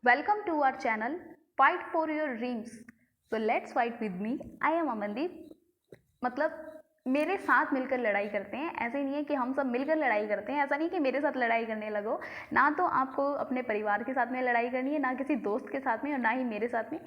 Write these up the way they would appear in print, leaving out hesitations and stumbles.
Welcome to our channel Fight for your dreams. So let's fight with me. I am Amandeep. मतलब मेरे साथ मिलकर लड़ाई करते हैं. ऐसे नहीं है कि हम सब मिलकर लड़ाई करते हैं. ऐसा नहीं कि मेरे साथ लड़ाई करने लगो. ना तो आपको अपने परिवार के साथ में लड़ाई करनी है, ना किसी दोस्त के साथ में, और ना ही मेरे साथ में.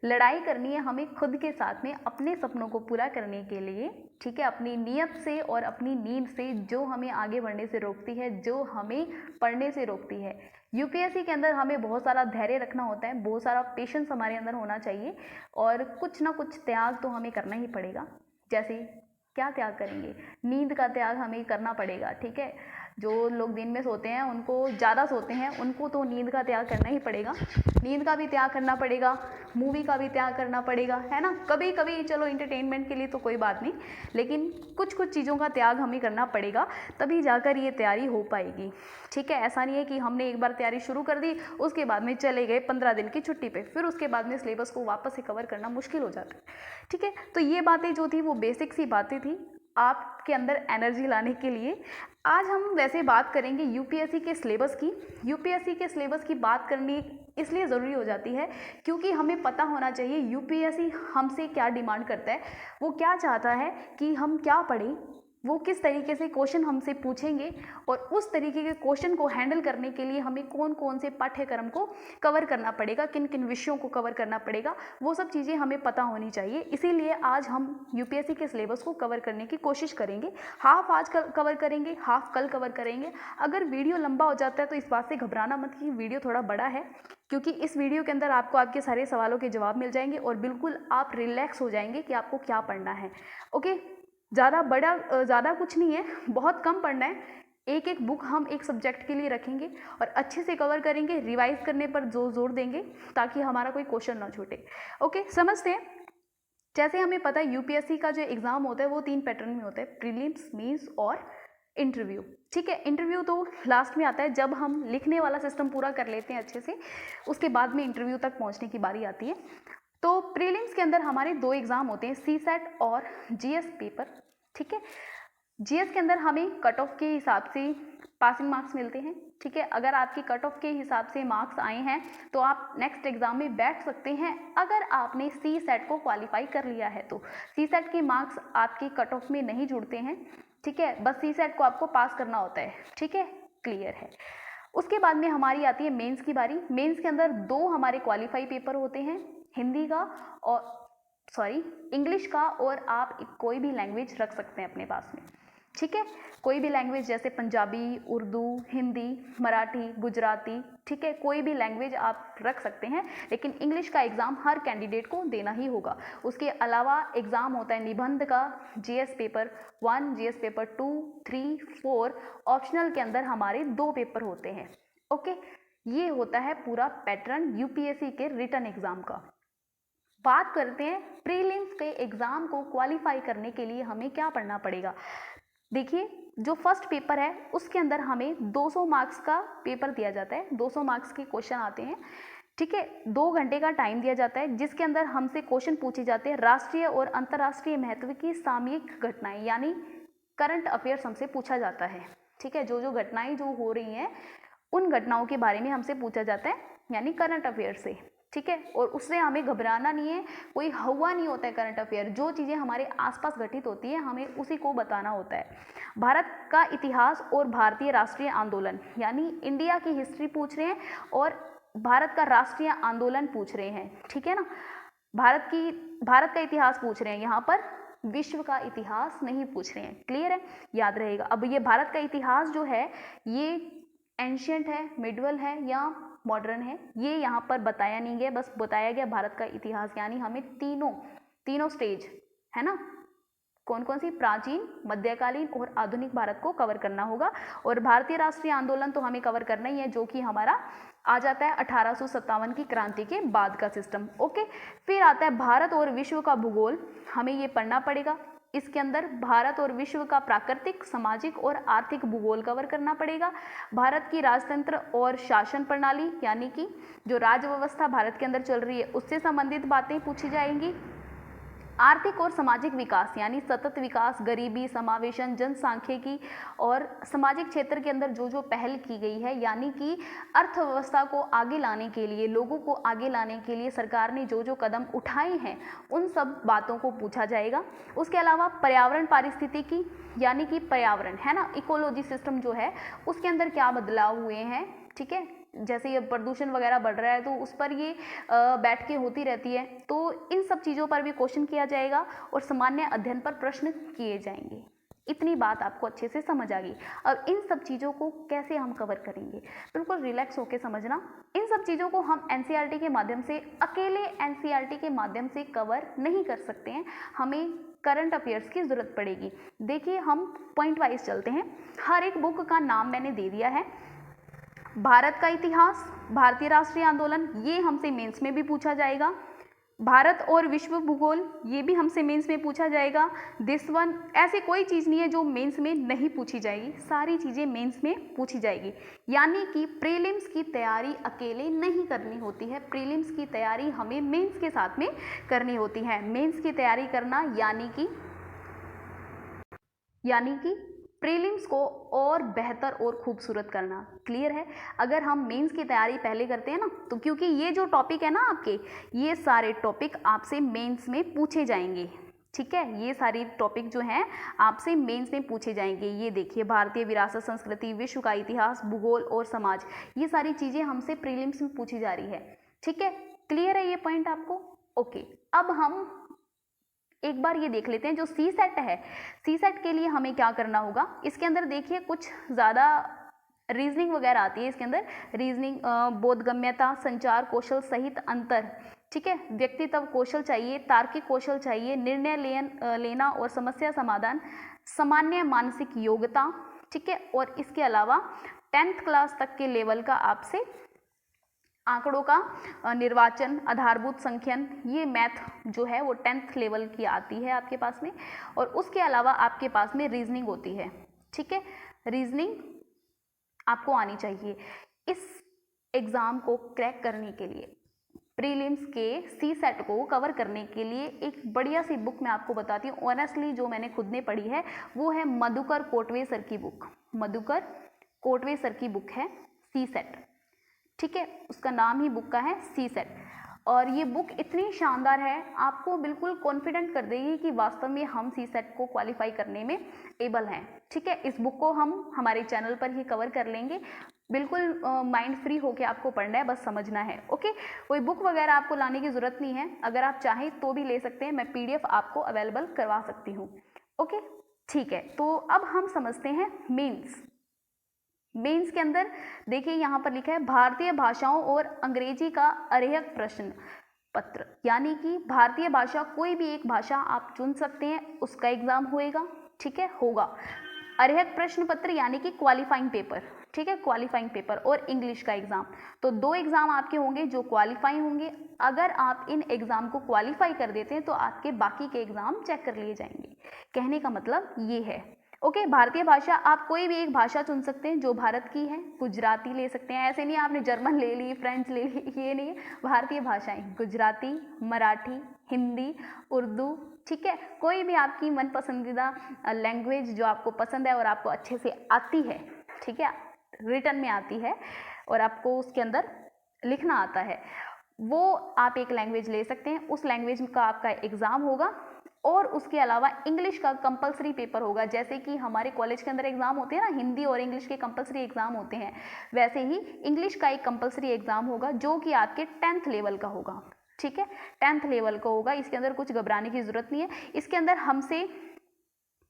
लड़ाई करनी है हमें खुद के साथ में, अपने सपनों को पूरा करने के लिए. ठीक है, अपनी नीयत से और अपनी नींद से, जो हमें आगे बढ़ने से रोकती है, जो हमें पढ़ने से रोकती है. यूपीएससी के अंदर हमें बहुत सारा धैर्य रखना होता है, बहुत सारा पेशेंस हमारे अंदर होना चाहिए, और कुछ ना कुछ त्याग तो हमें करना ही पड़ेगा. जैसे क्या त्याग करेंगे? नींद का त्याग हमें करना पड़ेगा. ठीक है, जो लोग दिन में सोते हैं, उनको ज़्यादा सोते हैं, उनको तो नींद का त्याग करना ही पड़ेगा. नींद का भी त्याग करना पड़ेगा, मूवी का भी त्याग करना पड़ेगा, है ना. कभी कभी चलो इंटरटेनमेंट के लिए तो कोई बात नहीं, लेकिन कुछ कुछ चीज़ों का त्याग हमें करना पड़ेगा, तभी जाकर ये तैयारी हो पाएगी. ठीक है, ऐसा नहीं है कि हमने एक बार तैयारी शुरू कर दी, उसके बाद में चले गए 15 दिन की छुट्टी पे, फिर उसके बाद में सिलेबस को वापस से कवर करना मुश्किल हो जाता है. ठीक है, तो ये बातें जो थी वो बेसिक सी बातें थी आपके अंदर एनर्जी लाने के लिए. आज हम वैसे बात करेंगे यूपीएससी के सिलेबस की. यूपीएससी के सिलेबस की बात करनी इसलिए ज़रूरी हो जाती है क्योंकि हमें पता होना चाहिए यूपीएससी हमसे क्या डिमांड करता है, वो क्या चाहता है कि हम क्या पढ़ें, वो किस तरीके से क्वेश्चन हमसे पूछेंगे, और उस तरीके के क्वेश्चन को हैंडल करने के लिए हमें कौन कौन से पाठ्यक्रम को कवर करना पड़ेगा, किन किन विषयों को कवर करना पड़ेगा, वो सब चीज़ें हमें पता होनी चाहिए. इसीलिए आज हम यूपीएससी के सिलेबस को कवर करने की कोशिश करेंगे. हाफ आज कवर करेंगे, हाफ कल कवर करेंगे. अगर वीडियो लंबा हो जाता है तो इस बात से घबराना मत कि वीडियो थोड़ा बड़ा है, क्योंकि इस वीडियो के अंदर आपको आपके सारे सवालों के जवाब मिल जाएंगे और बिल्कुल आप रिलैक्स हो जाएंगे कि आपको क्या पढ़ना है. ओके, ज़्यादा कुछ नहीं है, बहुत कम पढ़ना है. एक एक बुक हम एक सब्जेक्ट के लिए रखेंगे और अच्छे से कवर करेंगे, रिवाइज करने पर जोर देंगे ताकि हमारा कोई क्वेश्चन ना छूटे. ओके, समझते हैं. जैसे हमें पता है यूपीएससी का जो एग्ज़ाम होता है वो 3 पैटर्न में होता है: प्रीलिम्स, मेंस और इंटरव्यू. ठीक है, इंटरव्यू तो लास्ट में आता है जब हम लिखने वाला सिस्टम पूरा कर लेते हैं अच्छे से, उसके बाद में इंटरव्यू तक पहुंचने की बारी आती है. तो प्रीलिम्स के अंदर हमारे 2 एग्ज़ाम होते हैं, सी सेट और जीएस पेपर. ठीक है, जीएस के अंदर हमें कट ऑफ के हिसाब से पासिंग मार्क्स मिलते हैं. ठीक है, अगर आपकी कट ऑफ के हिसाब से मार्क्स आए हैं तो आप नेक्स्ट एग्जाम में बैठ सकते हैं, अगर आपने सी सेट को क्वालिफाई कर लिया है तो. सी सेट के मार्क्स आपके कट ऑफ में नहीं जुड़ते हैं. ठीक है, बस सी सेट को आपको पास करना होता है. ठीक है, क्लियर है. उसके बाद में हमारी आती है मेंस की बारी. मेंस के अंदर 2 हमारे क्वालिफाई पेपर होते हैं, हिंदी का और इंग्लिश का, और आप कोई भी लैंग्वेज रख सकते हैं अपने पास में. ठीक है, कोई भी लैंग्वेज, जैसे पंजाबी, उर्दू, हिंदी, मराठी, गुजराती. ठीक है, कोई भी लैंग्वेज आप रख सकते हैं, लेकिन इंग्लिश का एग्ज़ाम हर कैंडिडेट को देना ही होगा. उसके अलावा एग्ज़ाम होता है निबंध का, GS paper 1, GS paper 2, 3, 4. Optional के अंदर हमारे 2 पेपर होते हैं. ओके, ये होता है पूरा पैटर्न यूपीएससी के रिटन एग्ज़ाम का. बात करते हैं प्रीलिम्स के एग्ज़ाम को क्वालिफाई करने के लिए हमें क्या पढ़ना पड़ेगा. देखिए, जो फर्स्ट पेपर है उसके अंदर हमें 200 मार्क्स का पेपर दिया जाता है, 200 मार्क्स के क्वेश्चन आते हैं. ठीक है, 2 घंटे का टाइम दिया जाता है, जिसके अंदर हमसे क्वेश्चन पूछे जाते हैं राष्ट्रीय और अंतर्राष्ट्रीय महत्व की सामयिक घटनाएं, यानी करंट अफेयर्स हमसे पूछा जाता है. ठीक है, जो जो घटनाएं जो हो रही हैं उन घटनाओं के बारे में हमसे पूछा जाता है, यानी करंट अफेयर से. ठीक है, और उससे हमें घबराना नहीं है, कोई हवा नहीं होता है करंट अफेयर. जो चीज़ें हमारे आसपास घटित होती है हमें उसी को बताना होता है. भारत का इतिहास और भारतीय राष्ट्रीय आंदोलन, यानी इंडिया की हिस्ट्री पूछ रहे हैं और भारत का राष्ट्रीय आंदोलन पूछ रहे हैं. ठीक है ना, भारत का इतिहास पूछ रहे हैं, यहाँ पर विश्व का इतिहास नहीं पूछ रहे हैं. क्लियर है, याद रहेगा. अब ये भारत का इतिहास जो है ये एंशियंट है, मिडवल है या मॉडर्न है, ये यहाँ पर बताया नहीं गया, बस बताया गया भारत का इतिहास. यानी हमें तीनों स्टेज है ना, कौन कौन सी, प्राचीन, मध्यकालीन और आधुनिक भारत को कवर करना होगा. और भारतीय राष्ट्रीय आंदोलन तो हमें कवर करना ही है, जो कि हमारा आ जाता है 1857 की क्रांति के बाद का सिस्टम. ओके, फिर आता है भारत और विश्व का भूगोल, हमें ये पढ़ना पड़ेगा. इसके अंदर भारत और विश्व का प्राकृतिक, सामाजिक और आर्थिक भूगोल कवर करना पड़ेगा. भारत की राजतंत्र और शासन प्रणाली, यानी कि जो राज्य व्यवस्था भारत के अंदर चल रही है उससे संबंधित बातें पूछी जाएंगी. आर्थिक और सामाजिक विकास यानी सतत विकास, गरीबी समावेशन, जनसांख्यिकी और सामाजिक क्षेत्र के अंदर जो जो पहल की गई है, यानी कि अर्थव्यवस्था को आगे लाने के लिए, लोगों को आगे लाने के लिए सरकार ने जो जो कदम उठाए हैं, उन सब बातों को पूछा जाएगा। उसके अलावा पर्यावरण पारिस्थितिकी यानी कि पर्यावरण है ना, इकोलॉजी सिस्टम जो है उसके अंदर क्या बदलाव हुए हैं, ठीक है, जैसे ये प्रदूषण वगैरह बढ़ रहा है तो उस पर ये बैठ के होती रहती है, तो इन सब चीज़ों पर भी क्वेश्चन किया जाएगा और सामान्य अध्ययन पर प्रश्न किए जाएंगे। इतनी बात आपको अच्छे से समझ आ गई। अब इन सब चीज़ों को कैसे हम कवर करेंगे, बिल्कुल रिलैक्स होकर समझना। इन सब चीज़ों को हम एनसीईआरटी के माध्यम से, अकेले एनसीईआरटी के माध्यम से कवर नहीं कर सकते हैं, हमें करंट अफेयर्स की ज़रूरत पड़ेगी। देखिए हम पॉइंट वाइज चलते हैं। हर एक बुक का नाम मैंने दे दिया है। भारत का इतिहास, भारतीय राष्ट्रीय आंदोलन, ये हमसे मेंस में भी पूछा जाएगा। भारत और विश्व भूगोल, ये भी हमसे मेंस में पूछा जाएगा। दिस वन, ऐसी कोई चीज़ नहीं है जो मेंस में नहीं पूछी जाएगी, सारी चीज़ें मेंस में पूछी जाएगी। यानी कि प्रीलिम्स की तैयारी अकेले नहीं करनी होती है, प्रीलिम्स की तैयारी हमें मेंस के साथ में करनी होती है। मेंस की तैयारी करना यानी कि प्रीलिम्स को और बेहतर और खूबसूरत करना। क्लियर है? अगर हम मेंस की तैयारी पहले करते हैं ना, तो क्योंकि ये जो टॉपिक है ना आपके, ये सारे टॉपिक आपसे मेंस में पूछे जाएंगे, ठीक है, ये सारी टॉपिक जो हैं आपसे मेंस में पूछे जाएंगे। ये देखिए, भारतीय विरासत, संस्कृति, विश्व का इतिहास, भूगोल और समाज, ये सारी चीज़ें हमसे प्रीलिम्स में पूछी जा रही है, ठीक है। क्लियर है ये पॉइंट आपको? ओके, अब हम एक बार ये देख लेते हैं जो सी सेट है, सी सेट के लिए हमें क्या करना होगा। इसके अंदर देखिए कुछ ज़्यादा रीजनिंग वगैरह आती है, इसके अंदर रीजनिंग, बोधगम्यता, संचार कौशल सहित अंतर, ठीक है, व्यक्तित्व कौशल चाहिए, तार्किक कौशल चाहिए, निर्णय लेना और समस्या समाधान, सामान्य मानसिक योग्यता, ठीक है, और इसके अलावा 10th क्लास तक के लेवल का आपसे आंकड़ों का निर्वाचन, आधारभूत संख्यन, ये मैथ जो है वो 10th लेवल की आती है आपके पास में। और उसके अलावा आपके पास में रीजनिंग होती है, ठीक है, रीजनिंग आपको आनी चाहिए। इस एग्ज़ाम को क्रैक करने के लिए, प्रीलिम्स के सी सेट को कवर करने के लिए एक बढ़िया सी बुक मैं आपको बताती हूँ। ऑनेस्टली जो मैंने खुद ने पढ़ी है वो है मधुकर कोटवे सर की बुक, मधुकर कोटवे सर की बुक है सी सेट, ठीक है, उसका नाम ही बुक का है सी सेट। और ये बुक इतनी शानदार है, आपको बिल्कुल कॉन्फिडेंट कर देगी कि वास्तव में हम सी सेट को क्वालिफाई करने में एबल हैं, ठीक है। इस बुक को हम हमारे चैनल पर ही कवर कर लेंगे, बिल्कुल माइंड फ्री होके आपको पढ़ना है, बस समझना है, ओके। कोई बुक वगैरह आपको लाने की ज़रूरत नहीं है, अगर आप चाहें तो भी ले सकते हैं, मैं PDF आपको अवेलेबल करवा सकती हूँ, ओके, ठीक है। तो अब हम समझते हैं मेंस। मेंस के अंदर देखिए यहाँ पर लिखा है भारतीय भाषाओं और अंग्रेजी का अर्हक प्रश्न पत्र, यानी कि भारतीय भाषा, कोई भी एक भाषा आप चुन सकते हैं, उसका एग्जाम होएगा, ठीक है, होगा। अर्हक प्रश्न पत्र यानी कि क्वालिफाइंग पेपर, ठीक है, क्वालिफाइंग पेपर, और इंग्लिश का एग्जाम, तो 2 एग्जाम आपके होंगे जो क्वालिफाई होंगे। अगर आप इन एग्जाम को क्वालिफाई कर देते हैं तो आपके बाकी के एग्जाम चेक कर लिए जाएंगे। कहने का मतलब ये है, ओके। भारतीय भाषा, आप कोई भी एक भाषा चुन सकते हैं जो भारत की है, गुजराती ले सकते हैं, ऐसे नहीं आपने जर्मन ले ली, फ्रेंच ले ली, ये नहीं है, भारतीय भाषाएं गुजराती, मराठी, हिंदी, उर्दू, ठीक है, कोई भी आपकी मन पसंदीदा लैंग्वेज जो आपको पसंद है और आपको अच्छे से आती है, ठीक है, रिटर्न में आती है और आपको उसके अंदर लिखना आता है, वो आप एक लैंग्वेज ले सकते हैं। उस लैंग्वेज का आपका एग्ज़ाम होगा और उसके अलावा इंग्लिश का कंपलसरी पेपर होगा। जैसे कि हमारे कॉलेज के अंदर एग्ज़ाम होते हैं ना, हिंदी और इंग्लिश के कंपलसरी एग्ज़ाम होते हैं, वैसे ही इंग्लिश का एक कंपलसरी एग्ज़ाम होगा जो कि आपके 10th लेवल का होगा, ठीक है, 10th लेवल का होगा। इसके अंदर कुछ घबराने की ज़रूरत नहीं है। इसके अंदर हमसे,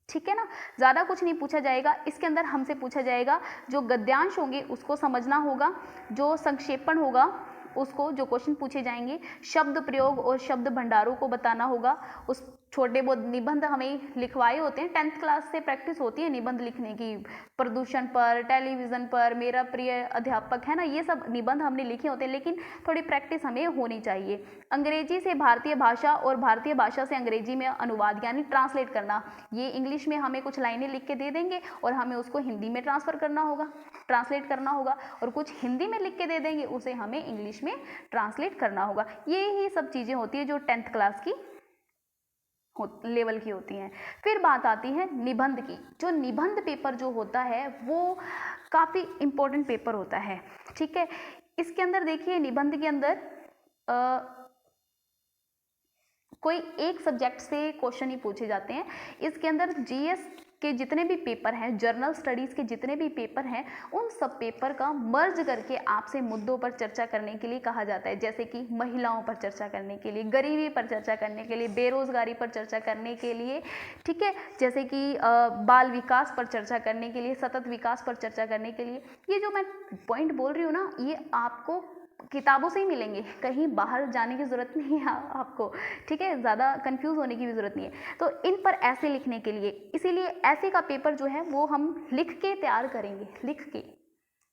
ठीक है ना, ज़्यादा कुछ नहीं पूछा जाएगा। इसके अंदर हमसे पूछा जाएगा जो गद्यांश होंगे उसको समझना होगा, जो संक्षेपण होगा उसको, जो क्वेश्चन पूछे जाएंगे, शब्द प्रयोग और शब्द भंडारों को बताना होगा। उस छोटे बहुत निबंध हमें लिखवाए होते हैं, 10th क्लास से प्रैक्टिस होती है निबंध लिखने की, प्रदूषण पर, टेलीविज़न पर, मेरा प्रिय अध्यापक, है ना, ये सब निबंध हमने लिखे होते हैं, लेकिन थोड़ी प्रैक्टिस हमें होनी चाहिए। अंग्रेजी से भारतीय भाषा और भारतीय भाषा से अंग्रेजी में अनुवाद यानी ट्रांसलेट करना, ये इंग्लिश में हमें कुछ लाइनें लिख के दे देंगे और हमें उसको हिंदी में ट्रांसफ़र करना होगा, ट्रांसलेट करना होगा, और कुछ हिंदी में लिख के दे देंगे, उसे हमें इंग्लिश में ट्रांसलेट करना होगा। ये ही सब चीज़ें होती है जो 10th क्लास की लेवल की होती हैं। फिर बात आती है निबंध की। जो निबंध पेपर जो होता है वो काफ़ी इम्पोर्टेंट पेपर होता है, ठीक है। इसके अंदर देखिए, निबंध के अंदर कोई एक सब्जेक्ट से क्वेश्चन ही पूछे जाते हैं। इसके अंदर जीएस के जितने भी पेपर हैं, जर्नल स्टडीज़ के जितने भी पेपर हैं, उन सब पेपर का मर्ज करके आपसे मुद्दों पर चर्चा करने के लिए कहा जाता है। जैसे कि महिलाओं पर चर्चा करने के लिए, गरीबी पर चर्चा करने के लिए, बेरोजगारी पर चर्चा करने के लिए, ठीक है, जैसे कि बाल विकास पर चर्चा करने के लिए, सतत विकास पर चर्चा करने के लिए। ये जो मैं पॉइंट बोल रही हूँ ना, ये आपको किताबों से ही मिलेंगे, कहीं बाहर जाने की ज़रूरत नहीं है आपको, ठीक है, ज़्यादा कंफ्यूज होने की भी ज़रूरत नहीं है। तो इन पर ऐसे लिखने के लिए, इसीलिए ऐसे का पेपर जो है वो हम लिख के तैयार करेंगे, लिख के,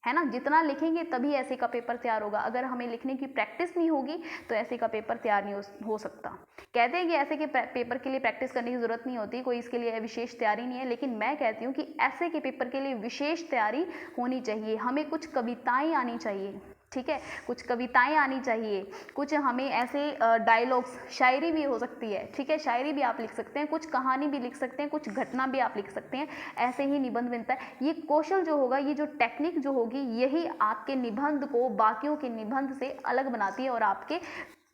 है ना। जितना लिखेंगे तभी ऐसे का पेपर तैयार होगा। अगर हमें लिखने की प्रैक्टिस नहीं होगी तो ऐसे का पेपर तैयार नहीं हो सकता। कहते हैं कि ऐसे के पेपर के लिए प्रैक्टिस करने की ज़रूरत नहीं होती, कोई इसके लिए विशेष तैयारी नहीं है, लेकिन मैं कहती हूँ कि ऐसे के पेपर के लिए विशेष तैयारी होनी चाहिए। हमें कुछ कविताएँ आनी चाहिए, ठीक है, कुछ कविताएं आनी चाहिए, कुछ हमें ऐसे डायलॉग्स, शायरी भी हो सकती है, ठीक है, शायरी भी आप लिख सकते हैं, कुछ कहानी भी लिख सकते हैं, कुछ घटना भी आप लिख सकते हैं। ऐसे ही निबंध बनता है। ये कौशल जो होगा, ये जो टेक्निक जो होगी, यही आपके निबंध को बाकियों के निबंध से अलग बनाती है और आपके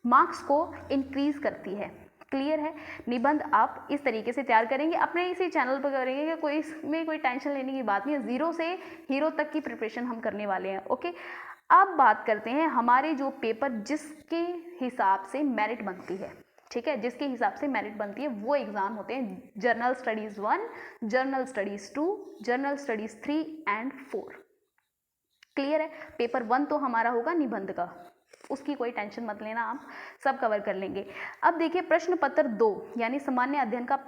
मार्क्स को इंक्रीज करती है। क्लियर है। निबंध आप इस तरीके से तैयार करेंगे, अपने इसी चैनल पर करेंगे कि कोई इसमें कोई टेंशन लेने की बात नहीं है। जीरो से हीरो तक की प्रिपरेशन हम करने वाले हैं। ओके, अब बात करते हैं हमारे जो पेपर जिसके हिसाब से मेरिट बनती है, ठीक है, जिसके हिसाब से मेरिट बनती है, वो एग्जाम होते हैं journal studies 1, journal studies 2, journal studies 3 and 4। Clear है। पेपर 1 तो हमारा होगा निबंध का, उसकी कोई टेंशन मत लेना, आप सब कवर कर लेंगे। अब देखिए प्रश्न पत्र 2 यानी सामान्य अध्ययन का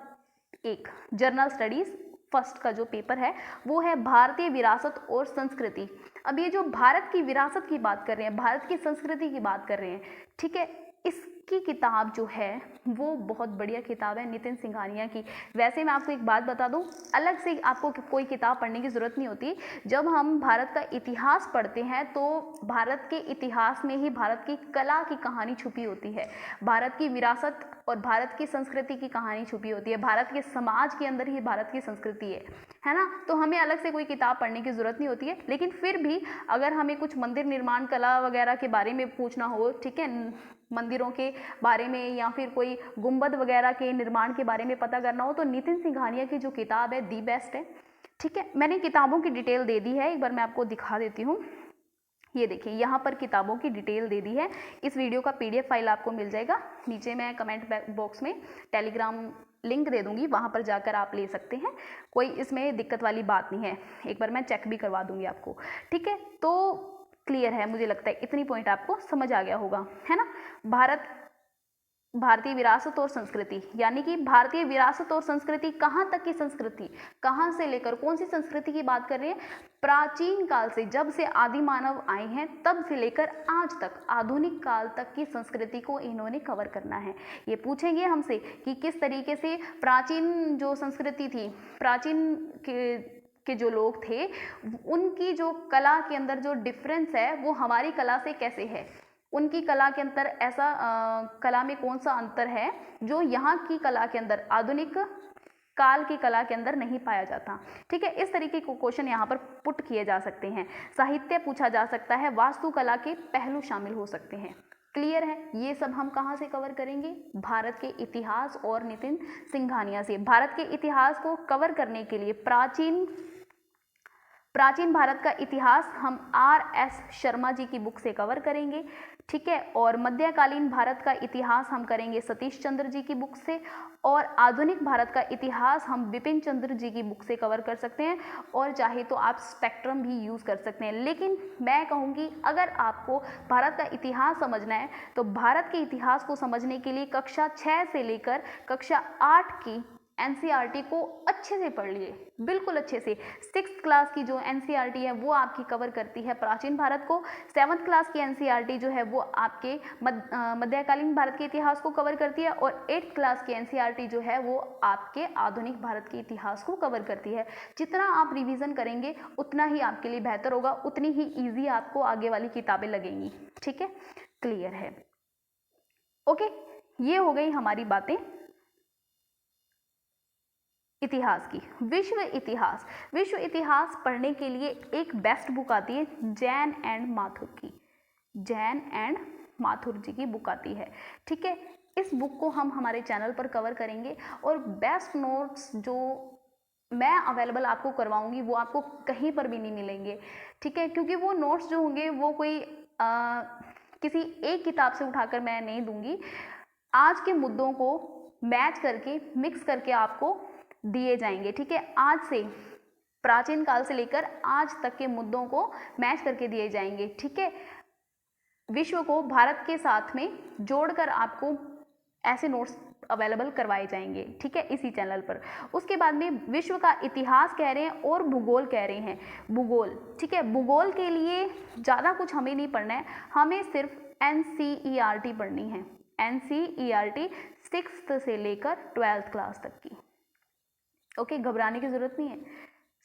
1, जर्नल स्टडीज फर्स्ट का जो पेपर है वो है भारतीय विरासत और संस्कृति। अब ये जो भारत की विरासत की बात कर रहे हैं, भारत की संस्कृति की बात कर रहे हैं, ठीक है, इसकी किताब जो है वो बहुत बढ़िया किताब है नितिन सिंघानिया की। वैसे मैं आपको एक बात बता दूं, अलग से आपको कोई किताब पढ़ने की ज़रूरत नहीं होती। जब हम भारत का इतिहास पढ़ते हैं तो भारत के इतिहास में ही भारत की कला की कहानी छुपी होती है, भारत की विरासत और भारत की संस्कृति की कहानी छुपी होती है, भारत के समाज के अंदर ही भारत की संस्कृति है ना। तो हमें अलग से कोई किताब पढ़ने की ज़रूरत नहीं होती है। लेकिन फिर भी अगर हमें कुछ मंदिर निर्माण कला वगैरह के बारे में पूछना हो, ठीक है, मंदिरों के बारे में या फिर कोई गुंबद वगैरह के निर्माण के बारे में पता करना हो, तो नितिन सिंघानिया की जो किताब है दी बेस्ट है, ठीक है। मैंने किताबों की डिटेल दे दी है, एक बार मैं आपको दिखा देती हूँ। ये देखिए यहाँ पर किताबों की डिटेल दे दी है। इस वीडियो का PDF फाइल आपको मिल जाएगा, नीचे मैं कमेंट बॉक्स में टेलीग्राम लिंक दे दूंगी, वहाँ पर जाकर आप ले सकते हैं, कोई इसमें दिक्कत वाली बात नहीं है। एक बार मैं चेक भी करवा दूंगी आपको, ठीक है। तो क्लियर है, मुझे लगता है इतनी पॉइंट आपको समझ आ गया होगा, है ना। भारतीय विरासत और संस्कृति, यानी कि भारतीय विरासत और संस्कृति कहाँ तक की संस्कृति, कहाँ से लेकर कौन सी संस्कृति की बात कर रहे हैं, प्राचीन काल से, जब से आदि मानव आए हैं तब से लेकर आज तक, आधुनिक काल तक की संस्कृति को इन्होंने कवर करना है। ये पूछेंगे हमसे कि किस तरीके से प्राचीन जो संस्कृति थी, प्राचीन के जो लोग थे, उनकी जो कला के अंदर जो डिफरेंस है वो हमारी कला से कैसे है, उनकी कला के अंदर ऐसा कला में कौन सा अंतर है जो यहाँ की कला के अंदर, आधुनिक काल की कला के अंदर नहीं पाया जाता, ठीक है। इस तरीके के क्वेश्चन यहाँ पर पुट किए जा सकते हैं। साहित्य पूछा जा सकता है, वास्तुकला के पहलू शामिल हो सकते हैं। क्लियर है। ये सब हम कहाँ से कवर करेंगे, भारत के इतिहास और नितिन सिंघानिया से। भारत के इतिहास को कवर करने के लिए प्राचीन भारत का इतिहास हम RS शर्मा जी की बुक से कवर करेंगे, ठीक है। और मध्यकालीन भारत का इतिहास हम करेंगे सतीश चंद्र जी की बुक से, और आधुनिक भारत का इतिहास हम बिपिन चंद्र जी की बुक से कवर कर सकते हैं, और चाहे तो आप स्पेक्ट्रम भी यूज़ कर सकते हैं। लेकिन मैं कहूँगी अगर आपको भारत का इतिहास समझना है तो भारत के इतिहास को समझने के लिए कक्षा 6 से लेकर कक्षा 8 की NCERT को अच्छे से पढ़ लिए, बिल्कुल अच्छे से। 6th क्लास की जो NCERT है वो आपकी कवर करती है प्राचीन भारत को, 7th क्लास की NCERT जो है वो आपके मध्यकालीन भारत के इतिहास को कवर करती है, और 8th क्लास की NCERT जो है वो आपके आधुनिक भारत के इतिहास को कवर करती है। जितना आप रिवीजन करेंगे उतना ही आपके लिए बेहतर होगा, उतनी ही ईजी आपको आगे वाली किताबें लगेंगी, ठीक है। क्लियर है। ओके, ये हो गई हमारी बातें इतिहास की, विश्व इतिहास। विश्व इतिहास पढ़ने के लिए एक बेस्ट बुक आती है जैन एंड माथुर की, जैन एंड माथुर जी की बुक आती है, ठीक है। इस बुक को हम हमारे चैनल पर कवर करेंगे और बेस्ट नोट्स जो मैं अवेलेबल आपको करवाऊंगी वो आपको कहीं पर भी नहीं मिलेंगे, ठीक है, क्योंकि वो नोट्स जो होंगे वो कोई किसी एक किताब से उठाकर मैं नहीं दूंगी। आज के मुद्दों को मैच करके मिक्स करके आपको दिए जाएंगे, ठीक है। आज से प्राचीन काल से लेकर आज तक के मुद्दों को मैच करके दिए जाएंगे, ठीक है। विश्व को भारत के साथ में जोड़कर आपको ऐसे नोट्स अवेलेबल करवाए जाएंगे, ठीक है, इसी चैनल पर। उसके बाद में विश्व का इतिहास कह रहे हैं और भूगोल कह रहे हैं, भूगोल, ठीक है। भूगोल के लिए ज़्यादा कुछ हमें नहीं पढ़ना है, हमें सिर्फ NCERT पढ़नी है, NCERT 6th से लेकर 12th क्लास तक की, ओके, घबराने की जरूरत नहीं है।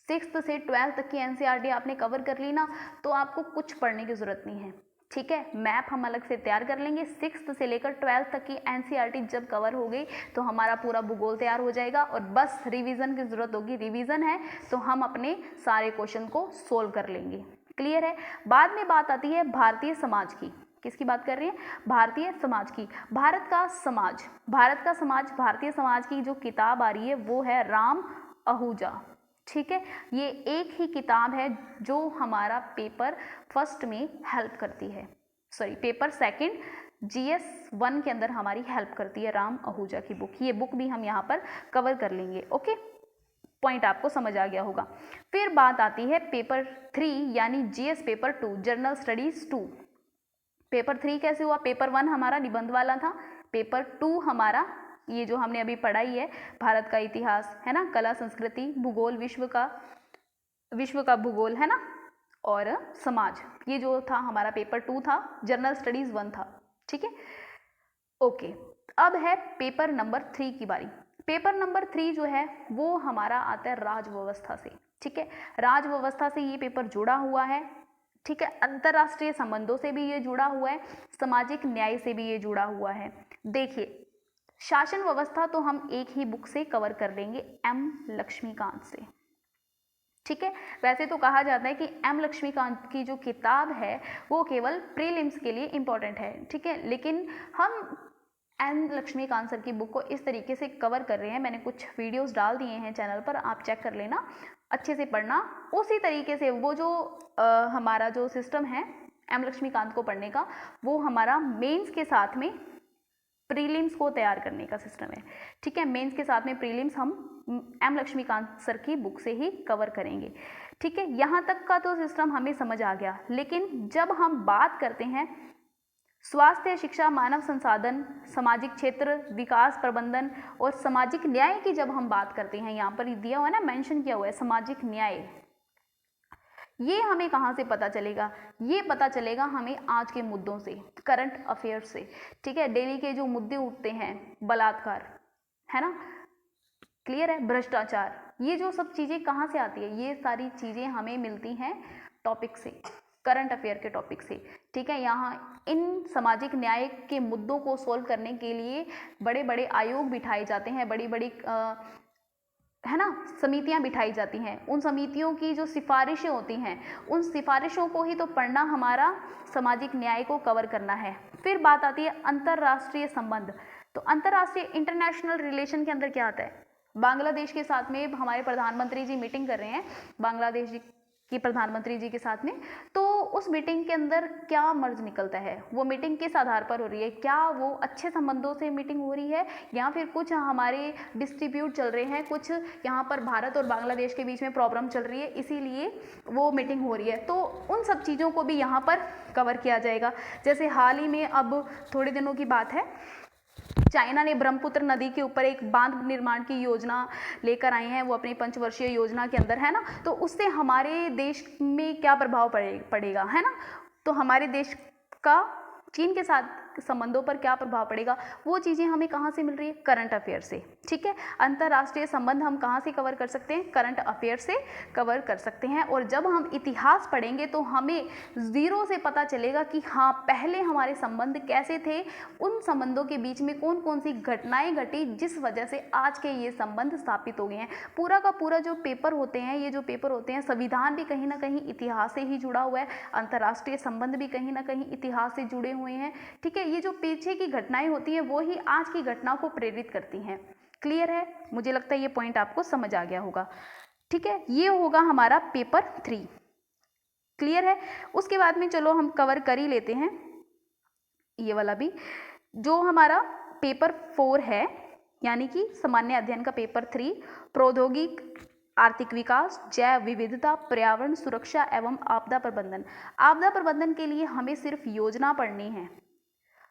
6th से 12th तक की NCERT आपने कवर कर ली ना तो आपको कुछ पढ़ने की जरूरत नहीं है, ठीक है। मैप हम अलग से तैयार कर लेंगे। 6th से लेकर 12th तक की NCERT जब कवर हो गई तो हमारा पूरा भूगोल तैयार हो जाएगा और बस रिवीजन की जरूरत होगी। रिवीजन है तो हम अपने सारे क्वेश्चन को सोल्व कर लेंगे, क्लियर है। बाद में बात आती है भारतीय समाज की। किसकी बात कर रही है? भारतीय समाज की। भारत का समाज, भारत का समाज, भारतीय समाज की जो किताब आ रही है वो है राम आहूजा, ठीक है। ये एक ही किताब है जो हमारा पेपर फर्स्ट में हेल्प करती है, सॉरी पेपर सेकंड GS 1 के अंदर हमारी हेल्प करती है, राम आहूजा की बुक। ये बुक भी हम यहाँ पर कवर कर लेंगे, ओके, पॉइंट आपको समझ आ गया होगा। फिर बात आती है पेपर 3 यानी GS paper 2 general studies 2। Paper 3 कैसे हुआ? पेपर 1 हमारा निबंध वाला था, पेपर 2 हमारा ये जो हमने अभी पढ़ाई है भारत का इतिहास है ना, कला संस्कृति, भूगोल, विश्व का भूगोल है ना, और समाज, ये जो था हमारा पेपर 2 था, जनरल स्टडीज 1 था, ठीक है, ओके। अब है पेपर नंबर 3 की बारी। पेपर नंबर 3 जो है वो हमारा आता है राजव्यवस्था से, ठीक है। राजव्यवस्था से ये पेपर जुड़ा हुआ है, ठीक है। अंतरराष्ट्रीय संबंधों से भी ये जुड़ा हुआ है, सामाजिक न्याय से भी ये जुड़ा हुआ है। देखिए शासन व्यवस्था तो हम एक ही बुक से कवर कर लेंगे, M लक्ष्मीकांत से, ठीक है। वैसे तो कहा जाता है कि M लक्ष्मीकांत की जो किताब है वो केवल प्रीलिम्स के लिए इंपॉर्टेंट है, ठीक है, लेकिन हम M लक्ष्मीकांत सर की बुक को इस तरीके से कवर कर रहे हैं। मैंने कुछ वीडियोस डाल दिए हैं चैनल पर, आप चेक कर लेना, अच्छे से पढ़ना। उसी तरीके से वो जो हमारा जो सिस्टम है M लक्ष्मीकांत को पढ़ने का, वो हमारा मेंस के साथ में प्रीलिम्स को तैयार करने का सिस्टम है, ठीक है। मेंस के साथ में प्रीलिम्स हम M लक्ष्मीकांत सर की बुक से ही कवर करेंगे, ठीक है। यहाँ तक का तो सिस्टम हमें समझ आ गया, लेकिन जब हम बात करते हैं स्वास्थ्य, शिक्षा, मानव संसाधन, सामाजिक क्षेत्र, विकास प्रबंधन और सामाजिक न्याय की जब हम बात करते हैं, यहाँ पर दिया हुआ है ना, मेंशन किया हुआ है सामाजिक न्याय, ये हमें कहाँ से पता चलेगा? ये पता चलेगा हमें आज के मुद्दों से, करंट अफेयर्स से, ठीक है। डेली के जो मुद्दे उठते हैं, बलात्कार है ना, क्लियर है, भ्रष्टाचार, ये जो सब चीज़ें कहाँ से आती है? ये सारी चीज़ें हमें मिलती हैं टॉपिक से, करंट अफेयर के टॉपिक से, ठीक है। यहाँ इन सामाजिक न्याय के मुद्दों को सोल्व करने के लिए बड़े बड़े आयोग बिठाए जाते हैं, बड़ी बड़ी है ना समितियां बिठाई जाती हैं। उन समितियों की जो सिफारिशें होती हैं, उन सिफारिशों को ही तो पढ़ना हमारा सामाजिक न्याय को कवर करना है। फिर बात आती है अंतर्राष्ट्रीय संबंध। तो अंतर्राष्ट्रीय इंटरनेशनल रिलेशन के अंदर क्या आता है? बांग्लादेश के साथ में हमारे प्रधानमंत्री जी मीटिंग कर रहे हैं, बांग्लादेश की प्रधानमंत्री जी के साथ में, तो उस मीटिंग के अंदर क्या मर्ज निकलता है? वो मीटिंग किस आधार पर हो रही है? क्या वो अच्छे संबंधों से मीटिंग हो रही है या फिर कुछ हमारे डिस्ट्रीब्यूट चल रहे हैं, कुछ यहाँ पर भारत और बांग्लादेश के बीच में प्रॉब्लम चल रही है, इसीलिए वो मीटिंग हो रही है। तो उन सब चीज़ों को भी यहाँ पर कवर किया जाएगा। जैसे हाल ही में अब थोड़े दिनों की बात है, चाइना ने ब्रह्मपुत्र नदी के ऊपर एक बांध निर्माण की योजना लेकर आए हैं, वो अपनी 5 वर्षीय योजना के अंदर है ना, तो उससे हमारे देश में क्या प्रभाव पड़ेगा है ना। तो हमारे देश का चीन के साथ संबंधों पर क्या प्रभाव पड़ेगा, वो चीज़ें हमें कहाँ से मिल रही है, करंट अफेयर से। ठीक है, अंतर्राष्ट्रीय संबंध हम कहाँ से कवर कर सकते हैं, करंट अफेयर से कवर कर सकते हैं। और जब हम इतिहास पढ़ेंगे तो हमें ज़ीरो से पता चलेगा कि हाँ पहले हमारे संबंध कैसे थे, उन संबंधों के बीच में कौन कौन सी घटनाएं घटी जिस वजह से आज के ये संबंध स्थापित हो गए हैं। पूरा का पूरा जो पेपर होते हैं, ये जो पेपर होते हैं, संविधान भी कहीं ना कहीं इतिहास से ही जुड़ा हुआ है, अंतर्राष्ट्रीय संबंध भी कहीं ना कहीं इतिहास से जुड़े हुए हैं। ठीक है, ये जो पीछे की घटनाएं होती हैं वो ही आज की घटनाओं को प्रेरित करती हैं। क्लियर है, मुझे लगता है ये पॉइंट आपको समझ आ गया होगा। ठीक है, ये होगा हमारा पेपर 3। क्लियर है, उसके बाद में चलो हम कवर कर ही लेते हैं ये वाला भी, जो हमारा पेपर 4 है, यानी कि सामान्य अध्ययन का पेपर 3, प्रौद्योगिक आर्थिक विकास, जैव विविधता, पर्यावरण सुरक्षा एवं आपदा प्रबंधन। आपदा प्रबंधन के लिए हमें सिर्फ योजना पढ़नी है,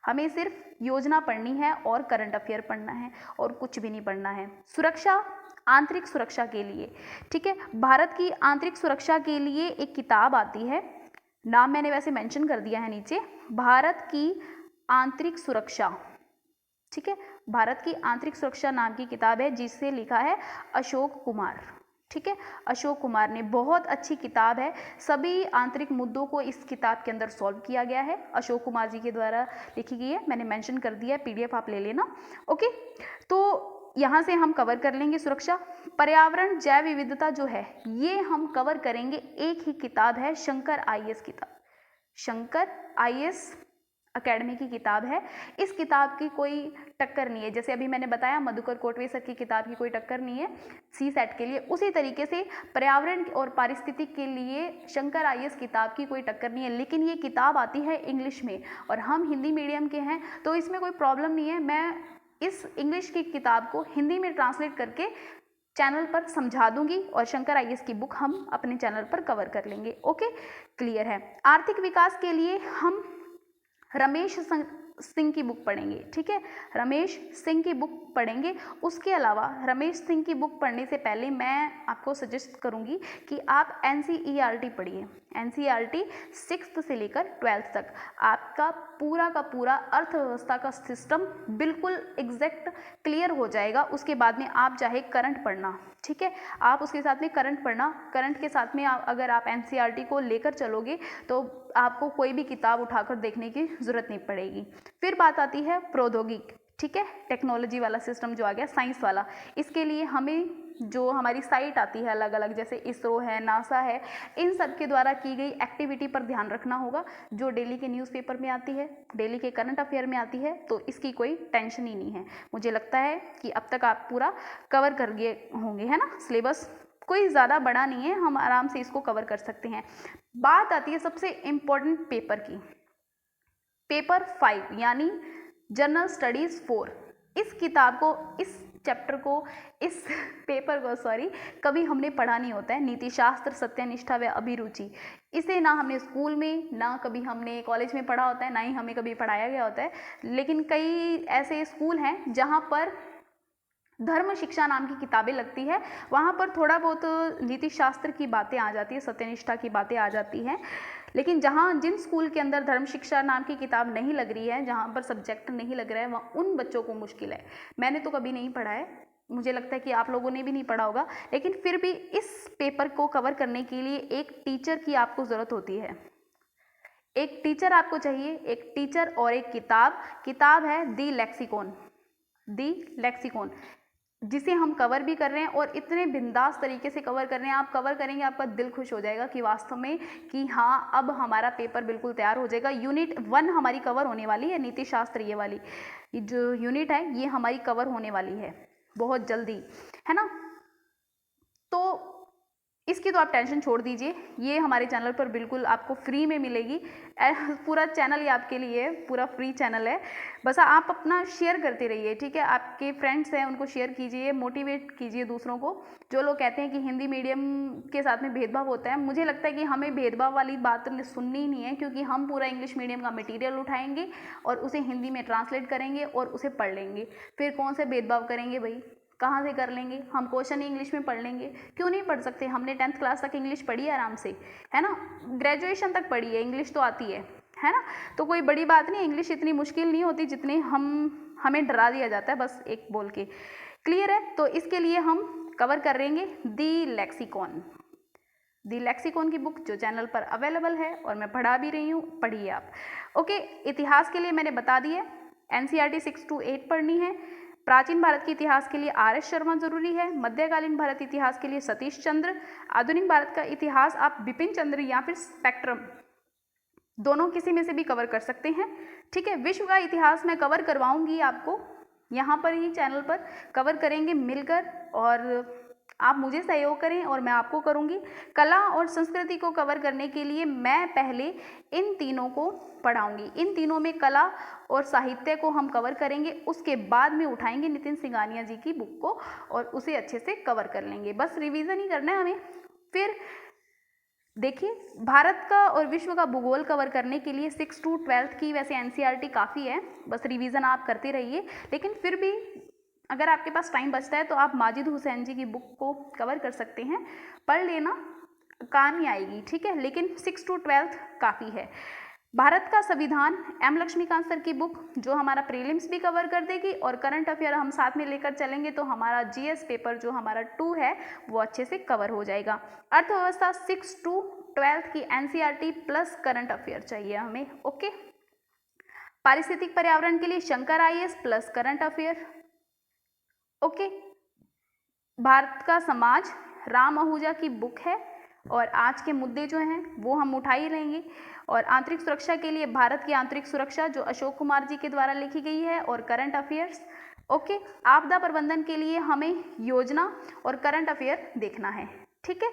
हमें सिर्फ योजना पढ़नी है और करंट अफेयर पढ़ना है और कुछ भी नहीं पढ़ना है। सुरक्षा, आंतरिक सुरक्षा के लिए, ठीक है, भारत की आंतरिक सुरक्षा के लिए एक किताब आती है, नाम मैंने वैसे मेंशन कर दिया है नीचे, भारत की आंतरिक सुरक्षा। ठीक है, भारत की आंतरिक सुरक्षा नाम की किताब है, जिसे लिखा है अशोक कुमार। ठीक है, अशोक कुमार ने, बहुत अच्छी किताब है, सभी आंतरिक मुद्दों को इस किताब के अंदर सॉल्व किया गया है, अशोक कुमार जी के द्वारा लिखी गई है, मैंने मेंशन कर दिया है, पीडीएफ आप ले लेना। ओके, तो यहाँ से हम कवर कर लेंगे सुरक्षा। पर्यावरण जैव विविधता जो है ये हम कवर करेंगे, एक ही किताब है, शंकर आईएएस किताब, शंकर आईएएस अकेडमी की किताब है। इस किताब की कोई टक्कर नहीं है, जैसे अभी मैंने बताया मधुकर कोटवे सर की किताब की कोई टक्कर नहीं है सी सेट के लिए, उसी तरीके से पर्यावरण और पारिस्थितिक के लिए शंकर आईएएस किताब की कोई टक्कर नहीं है। लेकिन ये किताब आती है इंग्लिश में और हम हिंदी मीडियम के हैं, तो इसमें कोई प्रॉब्लम नहीं है, मैं इस इंग्लिश की किताब को हिंदी में ट्रांसलेट करके चैनल पर समझा दूंगी और शंकर आईएएस की बुक हम अपने चैनल पर कवर कर लेंगे। ओके, क्लियर है। आर्थिक विकास के लिए हम रमेश सिंह की बुक पढ़ेंगे। ठीक है, रमेश सिंह की बुक पढ़ेंगे। उसके अलावा रमेश सिंह की बुक पढ़ने से पहले मैं आपको सजेस्ट करूंगी कि आप एनसीईआरटी पढ़िए। एनसीईआरटी 6th से लेकर 12th तक आपका पूरा का पूरा अर्थव्यवस्था का सिस्टम बिल्कुल एग्जैक्ट क्लियर हो जाएगा। उसके बाद में आप चाहे करंट पढ़ना, ठीक है, आप उसके साथ में करंट पढ़ना, करंट के साथ में अगर आप एनसीईआरटी को लेकर चलोगे तो आपको कोई भी किताब उठाकर देखने की जरूरत नहीं पड़ेगी। फिर बात आती है प्रौद्योगिक, ठीक है, टेक्नोलॉजी वाला सिस्टम जो आ गया, साइंस वाला, इसके लिए हमें जो हमारी साइट आती है अलग अलग, जैसे इसरो है, नासा है, इन सब के द्वारा की गई एक्टिविटी पर ध्यान रखना होगा, जो डेली के न्यूज़पेपर में आती है, डेली के करंट अफेयर में आती है, तो इसकी कोई टेंशन ही नहीं है। मुझे लगता है कि अब तक आप पूरा कवर कर गए होंगे, है ना, सिलेबस कोई ज़्यादा बड़ा नहीं है, हम आराम से इसको कवर कर सकते हैं। बात आती है सबसे इम्पोर्टेंट पेपर की, पेपर 5 यानी जनरल स्टडीज़ 4। इस किताब को, इस चैप्टर को, इस पेपर को कभी हमने पढ़ा नहीं होता है। नीति शास्त्र, सत्यनिष्ठा व अभिरुचि, इसे ना हमने स्कूल में, ना कभी हमने कॉलेज में पढ़ा होता है, ना ही हमें कभी पढ़ाया गया होता है। लेकिन कई ऐसे स्कूल हैं जहाँ पर धर्म शिक्षा नाम की किताबें लगती है, वहाँ पर थोड़ा बहुत नीति शास्त्र की बातें आ जाती है, सत्यनिष्ठा की बातें आ जाती हैं। लेकिन जिन स्कूल के अंदर धर्म शिक्षा नाम की किताब नहीं लग रही है, जहाँ पर सब्जेक्ट नहीं लग रहा है, वहाँ उन बच्चों को मुश्किल है। मैंने तो कभी नहीं पढ़ा है, मुझे लगता है कि आप लोगों ने भी नहीं पढ़ा होगा, लेकिन फिर भी इस पेपर को कवर करने के लिए एक टीचर की आपको ज़रूरत होती है। एक टीचर आपको चाहिए, एक टीचर और एक किताब है दी लेक्सिकॉन, जिसे हम कवर भी कर रहे हैं और इतने बिंदास तरीके से कवर कर रहे हैं। आप कवर करेंगे, आपका दिल खुश हो जाएगा कि वास्तव में कि हाँ अब हमारा पेपर बिल्कुल तैयार हो जाएगा। यूनिट 1 हमारी कवर होने वाली है, नीति शास्त्र ये वाली जो यूनिट है ये हमारी कवर होने वाली है बहुत जल्दी, है ना। तो इसकी तो आप टेंशन छोड़ दीजिए, ये हमारे चैनल पर बिल्कुल आपको फ्री में मिलेगी। पूरा चैनल ही आपके लिए पूरा फ्री चैनल है, बस आप अपना शेयर करते रहिए, ठीक है। आपके फ्रेंड्स हैं उनको शेयर कीजिए, मोटिवेट कीजिए दूसरों को। जो लोग कहते हैं कि हिंदी मीडियम के साथ में भेदभाव होता है, मुझे लगता है कि हमें भेदभाव वाली बात सुननी ही नहीं है, क्योंकि हम पूरा इंग्लिश मीडियम का मटीरियल उठाएंगे और उसे हिंदी में ट्रांसलेट करेंगे और उसे पढ़ लेंगे। फिर कौन से भेदभाव करेंगे भाई, कहाँ से कर लेंगे? हम क्वेश्चन ही इंग्लिश में पढ़ लेंगे, क्यों नहीं पढ़ सकते? हमने 10th क्लास तक इंग्लिश पढ़ी है आराम से, है ना, ग्रेजुएशन तक पढ़ी है, इंग्लिश तो आती है है ना। तो कोई बड़ी बात नहीं, इंग्लिश इतनी मुश्किल नहीं होती जितनी हमें डरा दिया जाता है बस एक बोल के। क्लियर है। तो इसके लिए हम कवर करेंगे दी लेक्सिकॉन। दी लेक्सिकॉन की बुक जो चैनल पर अवेलेबल है और मैं पढ़ा भी रही हूँ, पढ़िए आप। ओके, इतिहास के लिए मैंने बता दिया, NCERT 6 to 8 पढ़नी है। प्राचीन भारत के इतिहास के लिए RS शर्मा जरूरी है। मध्यकालीन भारत इतिहास के लिए सतीश चंद्र। आधुनिक भारत का इतिहास आप बिपिन चंद्र या फिर स्पेक्ट्रम, दोनों किसी में से भी कवर कर सकते हैं। ठीक है। विश्व का इतिहास मैं कवर करवाऊंगी आपको, यहाँ पर ही चैनल पर कवर करेंगे मिलकर, और आप मुझे सहयोग करें और मैं आपको करूंगी। कला और संस्कृति को कवर करने के लिए मैं पहले इन तीनों को पढ़ाऊंगी। इन तीनों में कला और साहित्य को हम कवर करेंगे, उसके बाद में उठाएंगे नितिन सिंघानिया जी की बुक को और उसे अच्छे से कवर कर लेंगे। बस रिवीजन ही करना है हमें। फिर देखिए, भारत का और विश्व का भूगोल कवर करने के लिए 6 to 12 की वैसे NCERT काफ़ी है, बस रिवीजन आप करते रहिए। लेकिन फिर भी अगर आपके पास टाइम बचता है तो आप माजिद हुसैन जी की बुक को कवर कर सकते हैं, पढ़ लेना, काम ही आएगी। ठीक है। लेकिन 6 to 12 काफ़ी है। भारत का संविधान M लक्ष्मीकांत सर की बुक जो हमारा प्रीलिम्स भी कवर कर देगी, और करंट अफेयर हम साथ में लेकर चलेंगे तो हमारा GS पेपर जो हमारा 2 है वो अच्छे से कवर हो जाएगा। अर्थव्यवस्था 6 to 12 की NCERT प्लस करंट अफेयर चाहिए हमें। ओके। पारिस्थितिक पर्यावरण के लिए Shankar IAS plus current affair. Okay. Bharat का समाज राम आहूजा की बुक है और आज के मुद्दे जो हैं वो हम उठा ही लेंगे। और आंतरिक सुरक्षा के लिए भारत की आंतरिक सुरक्षा जो अशोक कुमार जी के द्वारा लिखी गई है, और करंट अफेयर्स। ओके। आपदा प्रबंधन के लिए हमें योजना और करंट अफेयर देखना है। ठीक है।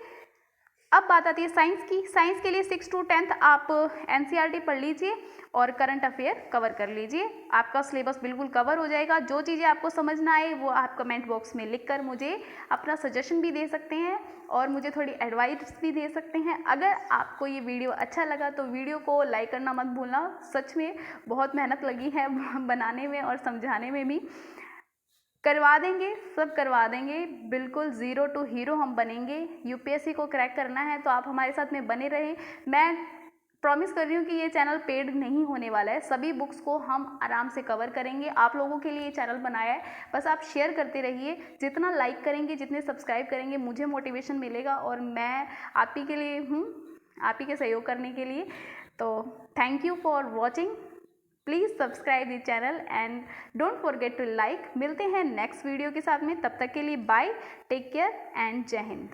अब बात आती है साइंस की। साइंस के लिए 6 to 10 आप NCERT पढ़ लीजिए और करंट अफेयर कवर कर लीजिए, आपका सिलेबस बिल्कुल कवर हो जाएगा। जो चीज़ें आपको समझ ना आए वो आप कमेंट बॉक्स में लिखकर मुझे अपना सजेशन भी दे सकते हैं और मुझे थोड़ी एडवाइस भी दे सकते हैं। अगर आपको ये वीडियो अच्छा लगा तो वीडियो को लाइक करना मत भूलना। सच में बहुत मेहनत लगी है बनाने में और समझाने में भी। करवा देंगे, सब करवा देंगे, बिल्कुल 0 to हीरो हम बनेंगे। UPSC को क्रैक करना है तो आप हमारे साथ में बने रहें। मैं प्रॉमिस कर रही हूँ कि ये चैनल पेड नहीं होने वाला है, सभी बुक्स को हम आराम से कवर करेंगे। आप लोगों के लिए ये चैनल बनाया है, बस आप शेयर करते रहिए। जितना लाइक करेंगे, जितने सब्सक्राइब करेंगे, मुझे मोटिवेशन मिलेगा और मैं आप ही के लिए हूँ, आप ही के सहयोग करने के लिए। तो thank you for watching. Please subscribe the channel and don't forget to like. मिलते हैं नेक्स्ट वीडियो के साथ में, तब तक के लिए बाय, टेक केयर एंड जय हिंद।